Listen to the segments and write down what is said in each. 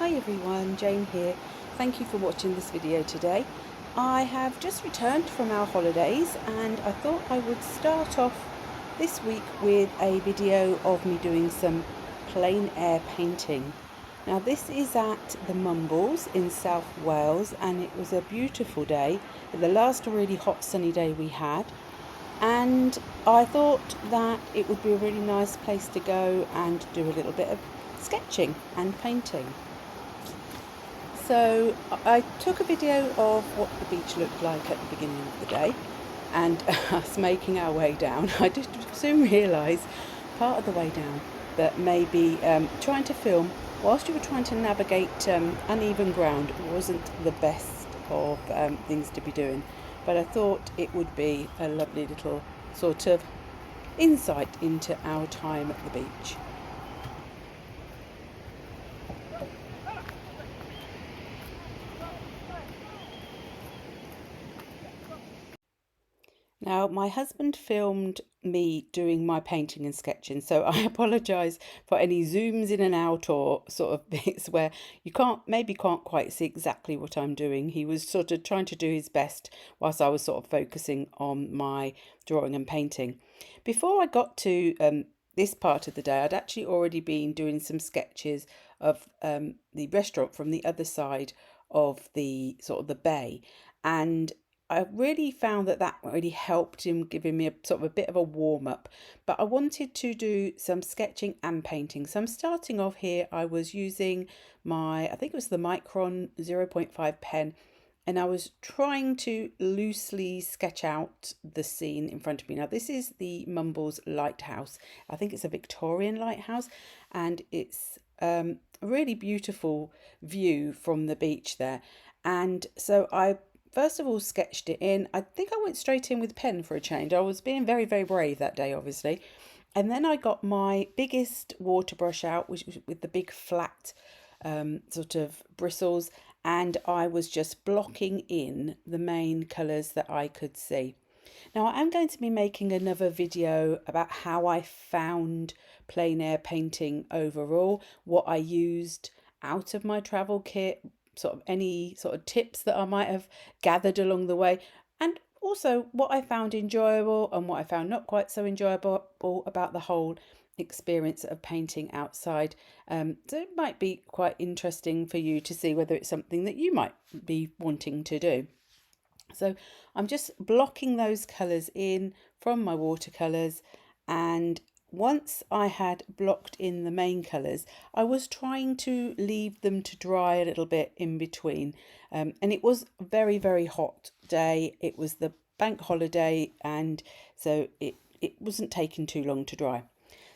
Hi everyone, Jane here. Thank you for watching this video today. I have just returned from our holidays and I thought I would start off this week with a video of me doing some plein air painting. Now this is at the Mumbles in South Wales and it was a beautiful day, the last really hot sunny day we had, and I thought that it would be a really nice place to go and do a little bit of sketching and painting. So I took a video of what the beach looked like at the beginning of the day and us making our way down. I did soon realise part of the way down that maybe trying to film whilst you were trying to navigate uneven ground wasn't the best of things to be doing, but I thought it would be a lovely little sort of insight into our time at the beach. Now, my husband filmed me doing my painting and sketching, so I apologise for any zooms in and out or sort of bits where you can't quite see exactly what I'm doing. He was sort of trying to do his best whilst I was sort of focusing on my drawing and painting. Before I got to this part of the day, I'd actually already been doing some sketches of the restaurant from the other side of the sort of the bay, and I really found that really helped in giving me a sort of a bit of a warm up. But I wanted to do some sketching and painting. So I'm starting off here. I was using I think it was the Micron 0.5 pen, and I was trying to loosely sketch out the scene in front of me. Now, this is the Mumbles Lighthouse. I think it's a Victorian lighthouse, and it's a really beautiful view from the beach there. And so I first of all sketched it in. I think I went straight in with pen for a change. I was being very, very brave that day, obviously. And then I got my biggest water brush out, which was with the big flat sort of bristles, and I was just blocking in the main colours that I could see. Now I am going to be making another video about how I found plein air painting overall, what I used out of my travel kit, sort of any sort of tips that I might have gathered along the way, and also what I found enjoyable and what I found not quite so enjoyable about the whole experience of painting outside. So it might be quite interesting for you to see whether it's something that you might be wanting to do. So I'm just blocking those colours in from my watercolours, and once I had blocked in the main colours, I was trying to leave them to dry a little bit in between. And it was a very, very hot day. It was the bank holiday, and so it wasn't taking too long to dry.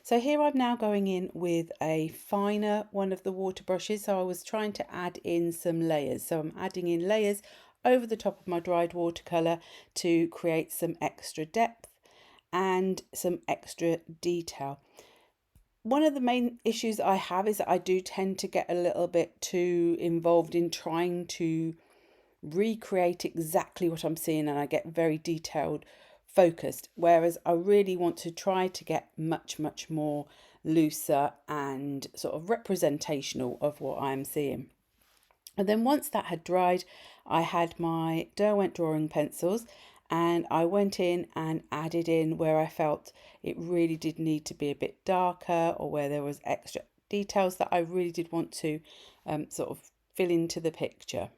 So here I'm now going in with a finer one of the water brushes. So I was trying to add in some layers. So I'm adding in layers over the top of my dried watercolour to create some extra depth and some extra detail. One of the main issues I have is that I do tend to get a little bit too involved in trying to recreate exactly what I'm seeing, and I get very detailed focused, whereas I really want to try to get much more looser and sort of representational of what I'm seeing. And then once that had dried, I had my Derwent drawing pencils, and I went in and added in where I felt it really did need to be a bit darker, or where there was extra details that I really did want to sort of fill into the picture.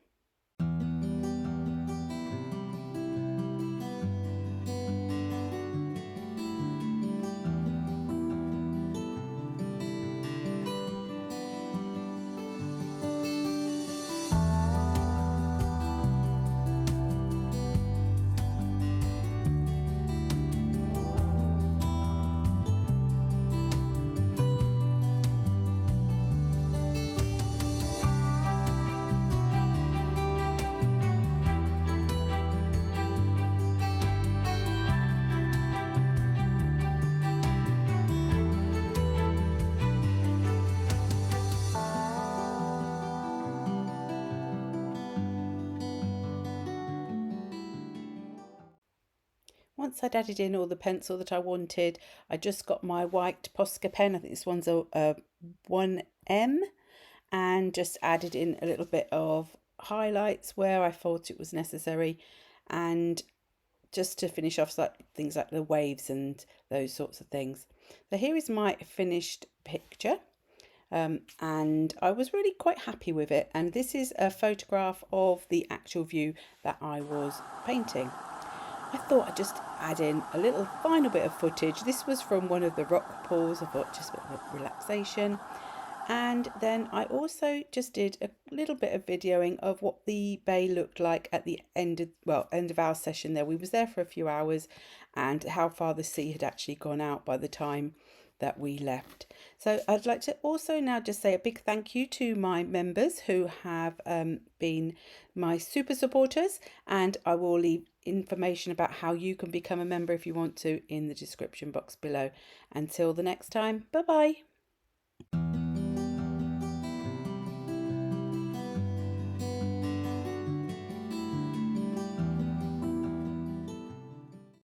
Once I'd added in all the pencil that I wanted, I just got my white Posca pen. I think this one's a 1M, and just added in a little bit of highlights where I thought it was necessary, and just to finish off things like the waves and those sorts of things. So here is my finished picture. And I was really quite happy with it, and this is a photograph of the actual view that I was painting. I thought I'd just add in a little final bit of footage. This was from one of the rock pools. I thought just a bit of relaxation. And then I also just did a little bit of videoing of what the bay looked like at the end of our session there. We was there for a few hours, and how far the sea had actually gone out by the time that we left. So I'd like to also now just say a big thank you to my members who have been my super supporters, and I will leave information about how you can become a member if you want to in the description box below. Until the next time, bye bye.